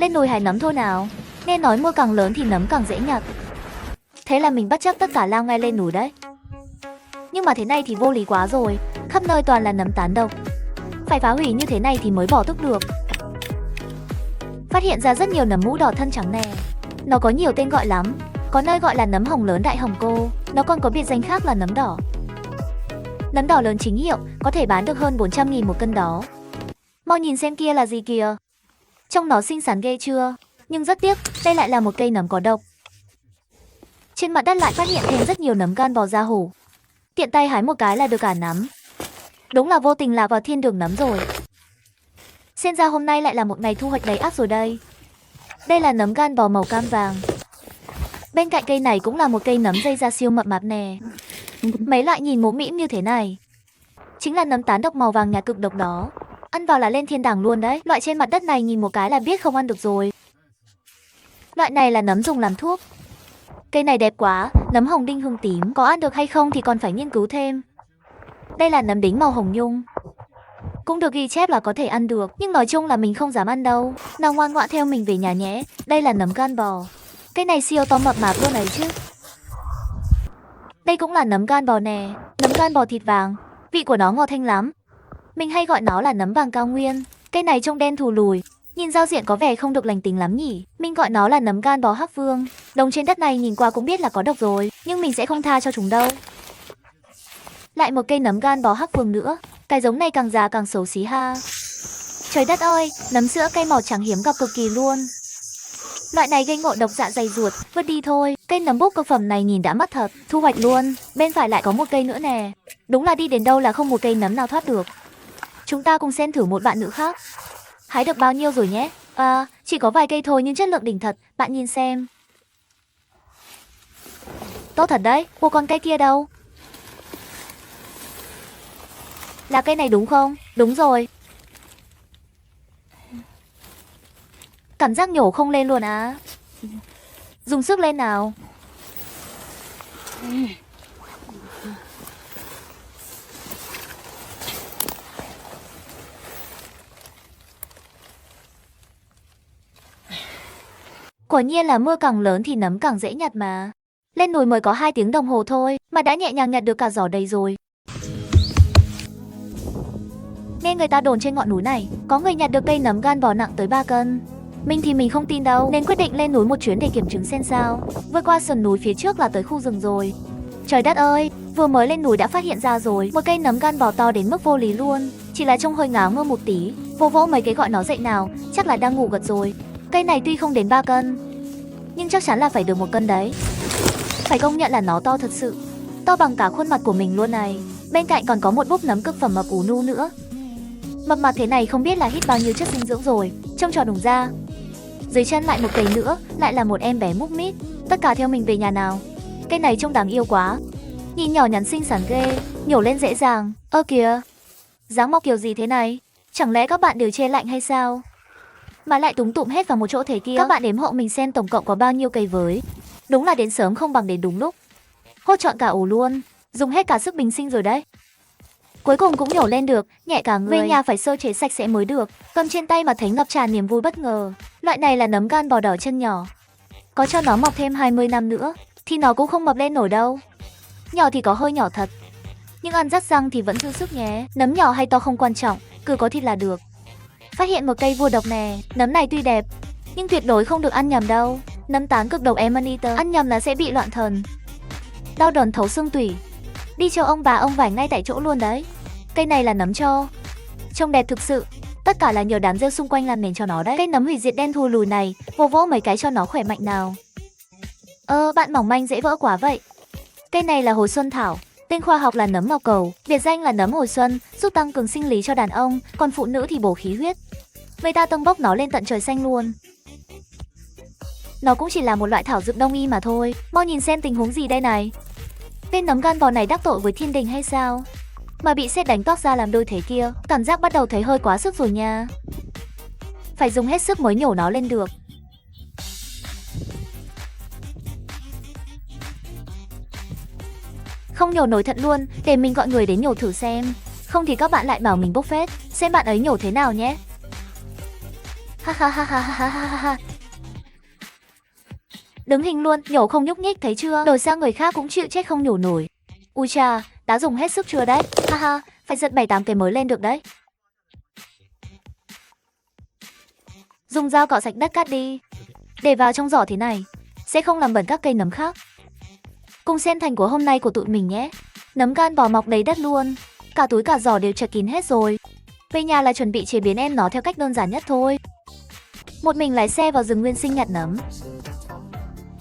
Lên nồi hái nấm thôi nào. Nghe nói mưa càng lớn thì nấm càng dễ nhặt. Thế là mình bất chấp tất cả lao ngay lên núi đấy. Nhưng mà thế này thì vô lý quá rồi. Khắp nơi toàn là nấm tán độc. Phải phá hủy như thế này thì mới bỏ thuốc được. Phát hiện ra rất nhiều nấm mũ đỏ thân trắng nè. Nó có nhiều tên gọi lắm. Có nơi gọi là nấm hồng lớn đại hồng cô. Nó còn có biệt danh khác là nấm đỏ. Nấm đỏ lớn chính hiệu, có thể bán được hơn 400.000 một cân đó. Mau nhìn xem kia là gì kìa. Trông nó xinh xắn ghê chưa. Nhưng rất tiếc, đây lại là một cây nấm có độc. Trên mặt đất lại phát hiện thêm rất nhiều nấm gan bò da hổ. Tiện tay hái một cái là được cả nắm. Đúng là vô tình lạc vào thiên đường nấm rồi. Xem ra hôm nay lại là một ngày thu hoạch đầy áp rồi đây. Đây là nấm gan bò màu cam vàng. Bên cạnh cây này cũng là một cây nấm dây da siêu mập mạp nè. Mấy loại nhìn mũ mĩm như thế này chính là nấm tán độc màu vàng nhạt cực độc đó. Ăn vào là lên thiên đàng luôn đấy. Loại trên mặt đất này nhìn một cái là biết không ăn được rồi. Loại này là nấm dùng làm thuốc. Cây này đẹp quá, nấm hồng đinh hương tím. Có ăn được hay không thì còn phải nghiên cứu thêm. Đây là nấm đính màu hồng nhung. Cũng được ghi chép là có thể ăn được, nhưng nói chung là mình không dám ăn đâu. Nào ngoan ngoãn theo mình về nhà nhé. Đây là nấm gan bò. Cây này siêu to mập mạp luôn đấy chứ. Đây cũng là nấm gan bò nè. Nấm gan bò thịt vàng. Vị của nó ngọt thanh lắm. Mình hay gọi nó là nấm vàng cao nguyên. Cây này trông đen thù lùi. Nhìn giao diện có vẻ không được lành tính lắm nhỉ. Mình gọi nó là nấm gan bò hắc vương. Đồng trên đất này nhìn qua cũng biết là có độc rồi, nhưng mình sẽ không tha cho chúng đâu. Lại một cây nấm gan bò hắc vương nữa. Cái giống này càng già càng xấu xí ha. Trời đất ơi, nấm sữa cây màu trắng hiếm gặp cực kỳ luôn. Loại này gây ngộ độc dạ dày ruột, vứt đi thôi. Cây nấm búp cực phẩm này nhìn đã mắt thật, thu hoạch luôn. Bên phải lại có một cây nữa nè. Đúng là đi đến đâu là không một cây nấm nào thoát được. Chúng ta cùng xem thử một bạn nữ khác. Hái được bao nhiêu rồi nhé? À, chỉ có vài cây thôi nhưng chất lượng đỉnh thật, bạn nhìn xem. Tốt thật đấy, cô con cây kia đâu? Là cây này đúng không? Đúng rồi. Cảm giác nhổ không lên luôn á. Dùng sức lên nào. Quả nhiên là mưa càng lớn thì nấm càng dễ nhặt mà. Lên nồi mới có 2 tiếng đồng hồ thôi mà đã nhẹ nhàng nhặt được cả giỏ đầy rồi. Nghe người ta đồn trên ngọn núi này có người nhặt được cây nấm gan bò nặng tới 3 cân. Mình thì mình không tin đâu, nên quyết định lên núi một chuyến để kiểm chứng xem sao. Vượt qua sườn núi phía trước là tới khu rừng rồi. Trời đất ơi, vừa mới lên núi đã phát hiện ra rồi một cây nấm gan bò to đến mức vô lý luôn. Chỉ là trông hơi ngáo ngơ một tí. Vô vỗ mấy cái gọi nó dậy nào, chắc là đang ngủ gật rồi. Cây này tuy không đến 3 cân nhưng chắc chắn là phải được 1 cân đấy. Phải công nhận là nó to thật sự. To bằng cả khuôn mặt của mình luôn này. Bên cạnh còn có một búp nấm cực phẩm mập ú nu nữa. Mập mạp thế này không biết là hít bao nhiêu chất dinh dưỡng rồi. Trông trò đùng ra. Dưới chân lại một cây nữa, lại là một em bé múc mít. Tất cả theo mình về nhà nào. Cây này trông đáng yêu quá. Nhìn nhỏ nhắn xinh xắn ghê, nhổ lên dễ dàng. Ơ kìa, dáng mọc kiểu gì thế này? Chẳng lẽ các bạn đều chê lạnh hay sao? Mà lại túm tụm hết vào một chỗ thế kia. Các bạn đếm hộ mình xem tổng cộng có bao nhiêu cây với. Đúng là đến sớm không bằng đến đúng lúc. Hốt trọn cả ổ luôn. Dùng hết cả sức bình sinh rồi đấy. Cuối cùng cũng nhổ lên được, nhẹ cả người. Về nhà phải sơ chế sạch sẽ mới được. Cầm trên tay mà thấy ngập tràn niềm vui bất ngờ. Loại này là nấm gan bò đỏ chân nhỏ. Có cho nó mọc thêm 20 năm nữa thì nó cũng không mập lên nổi đâu. Nhỏ thì có hơi nhỏ thật, nhưng ăn rắt răng thì vẫn dư sức nhé. Nấm nhỏ hay to không quan trọng, cứ có thịt là được. Phát hiện một cây vua độc nè. Nấm này tuy đẹp nhưng tuyệt đối không được ăn nhầm đâu. Nấm tán cực độc Amanita, ăn nhầm là sẽ bị loạn thần, đau đớn thấu xương tủy, đi cho ông bà ông vải ngay tại chỗ luôn đấy. Cây này là nấm cho, trông đẹp thực sự. Tất cả là nhờ đám rêu xung quanh làm nền cho nó đấy. Cây nấm hủy diệt đen thui lùi này, vỗ vỗ mấy cái cho nó khỏe mạnh nào. Bạn mỏng manh dễ vỡ quá vậy. Cây này là hồi xuân thảo, tên khoa học là nấm ngọc cầu, biệt danh là nấm hồi xuân, giúp tăng cường sinh lý cho đàn ông, còn phụ nữ thì bổ khí huyết. Người ta tâng bốc nó lên tận trời xanh luôn. Nó cũng chỉ là một loại thảo dược đông y mà thôi. Mau nhìn xem tình huống gì đây này. Tên nấm gan bò này đắc tội với thiên đình hay sao mà bị sét đánh toác ra làm đôi thế kia. Cảm giác bắt đầu thấy hơi quá sức rồi nha. Phải dùng hết sức mới nhổ nó lên được. Không nhổ nổi thật luôn, để mình gọi người đến nhổ thử xem. Không thì các bạn lại bảo mình bốc phét. Xem bạn ấy nhổ thế nào nhé. Ha ha ha ha ha ha ha ha. Đứng hình luôn, nhổ không nhúc nhích thấy chưa? Đổi sang người khác cũng chịu chết không nhổ nổi. Ui cha, đã dùng hết sức chưa đấy? Ha ha, phải giật 7-8 cái mới lên được đấy. Dùng dao cọ sạch đất cát đi. Để vào trong giỏ thế này, sẽ không làm bẩn các cây nấm khác. Cùng xem thành của hôm nay của tụi mình nhé. Nấm gan bò mọc đầy đất luôn. Cả túi cả giỏ đều chật kín hết rồi. Về nhà là chuẩn bị chế biến em nó theo cách đơn giản nhất thôi. Một mình lái xe vào rừng nguyên sinh nhặt nấm.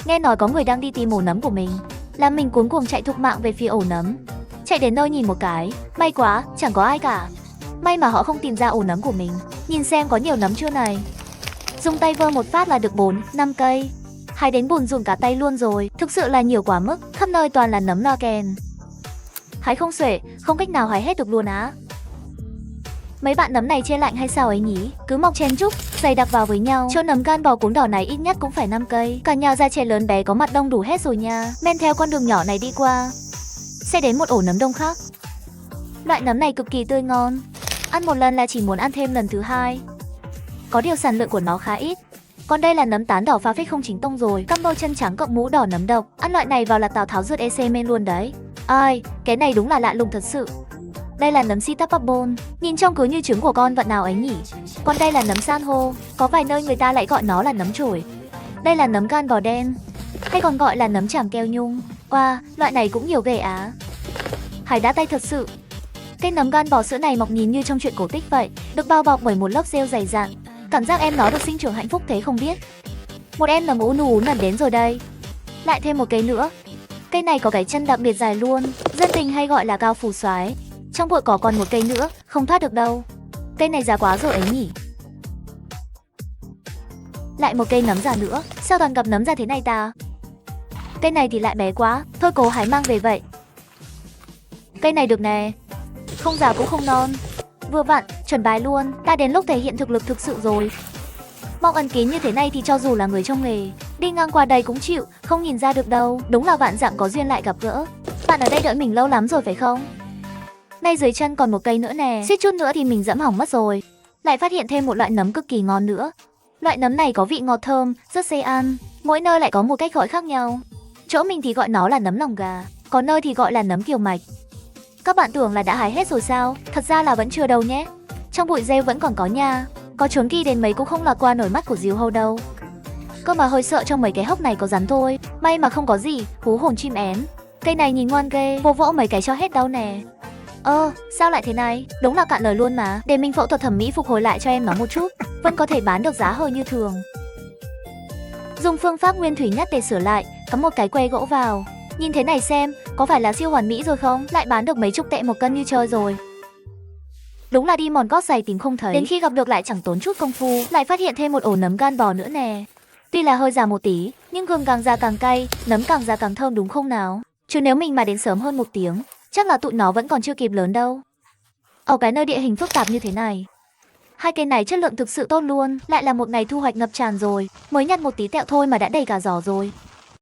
Nghe nói có người đang đi tìm ổ nấm của mình, làm mình cuống cuồng chạy thục mạng về phía ổ nấm. Chạy đến nơi nhìn một cái, may quá, chẳng có ai cả. May mà họ không tìm ra ổ nấm của mình. Nhìn xem có nhiều nấm chưa này. Dùng tay vơ một phát là được 4-5 cây. Hái đến buồn rùn cả tay luôn rồi. Thực sự là nhiều quá mức, khắp nơi toàn là nấm no kèn. Hái không xuể, không cách nào hái hết được luôn á. Mấy bạn nấm này chê lạnh hay sao ấy nhỉ? Cứ mọc chen chúc, dày đặc vào với nhau. Chỗ nấm gan bò cuống đỏ này ít nhất cũng phải 5 cây. Cả nhà già trẻ lớn bé có mặt đông đủ hết rồi nha. Men theo con đường nhỏ này đi qua, sẽ đến một ổ nấm đông khác. Loại nấm này cực kỳ tươi ngon. Ăn một lần là chỉ muốn ăn thêm lần thứ hai. Có điều sản lượng của nó khá ít. Còn đây là nấm tán đỏ pha phích không chính tông rồi. Combo chân trắng cộng mũ đỏ nấm độc. Ăn loại này vào là Tào Tháo rượt EC men luôn đấy. Ai, cái này đúng là lạ lùng thật sự. Đây là nấm Sitapabon, nhìn trông cứ như trứng của con vật nào ấy nhỉ. Còn đây là nấm san hô, có vài nơi người ta lại gọi nó là nấm chổi. Đây là nấm gan bò đen, hay còn gọi là nấm tràm keo nhung. Wow, loại này cũng nhiều ghê á. Hải đã tay thật sự. Cây nấm gan bò sữa này mọc nhìn như trong truyện cổ tích vậy, được bao bọc bởi một lớp rêu dày dặn. Cảm giác em nó được sinh trưởng hạnh phúc thế không biết. Một em nấm ú nù lần đến rồi đây. Lại thêm một cây nữa. Cây này có cái chân đặc biệt dài luôn, dân tình hay gọi là cao phù xoái. Trong bụi cỏ còn một cây nữa, không thoát được đâu. Cây này già quá rồi ấy nhỉ. Lại một cây nấm già nữa, sao toàn gặp nấm già thế này ta? Cây này thì lại bé quá, thôi cố hái mang về vậy. Cây này được nè, không già cũng không non. Vừa vặn, chuẩn bài luôn, đã đến lúc thể hiện thực lực thực sự rồi. Mọc ẩn kín như thế này thì cho dù là người trong nghề, đi ngang qua đây cũng chịu, không nhìn ra được đâu. Đúng là vạn dặm có duyên lại gặp gỡ. Bạn ở đây đợi mình lâu lắm rồi phải không? Ngay dưới chân còn một cây nữa nè, suýt chút nữa thì mình dẫm hỏng mất rồi. Lại phát hiện thêm một loại nấm cực kỳ ngon nữa. Loại nấm này có vị ngọt thơm, rất dễ ăn. Mỗi nơi lại có một cách gọi khác nhau. Chỗ mình thì gọi nó là nấm lòng gà, có nơi thì gọi là nấm kiều mạch. Các bạn tưởng là đã hái hết rồi sao? Thật ra là vẫn chưa đâu nhé. Trong bụi rêu vẫn còn có nha. Có trốn kỳ đến mấy cũng không lọt qua nổi mắt của diều hâu đâu. Cơ mà hơi sợ trong mấy cái hốc này có rắn thôi. May mà không có gì, hú hồn chim én. Cây này nhìn ngoan ghê, vô vỗ mấy cái cho hết đâu nè. Sao lại thế này? Đúng là cạn lời luôn mà. Để mình phẫu thuật thẩm mỹ phục hồi lại cho em nó một chút. Vẫn có thể bán được giá hời như thường. Dùng phương pháp nguyên thủy nhất để sửa lại, cắm một cái que gỗ vào. Nhìn thế này xem, có phải là siêu hoàn mỹ rồi không? Lại bán được mấy chục tệ một cân như chơi rồi. Đúng là đi mòn gót giày tìm không thấy. Đến khi gặp được lại chẳng tốn chút công phu. Lại phát hiện thêm một ổ nấm gan bò nữa nè. Tuy là hơi già một tí, nhưng gừng càng già càng cay, nấm càng già càng thơm đúng không nào? Chứ nếu mình mà đến sớm hơn 1 tiếng, chắc là tụi nó vẫn còn chưa kịp lớn đâu. Ở cái nơi địa hình phức tạp như thế này, hai cây này chất lượng thực sự tốt luôn. Lại là một ngày thu hoạch ngập tràn rồi. Mới nhặt một tí tẹo thôi mà đã đầy cả giỏ rồi.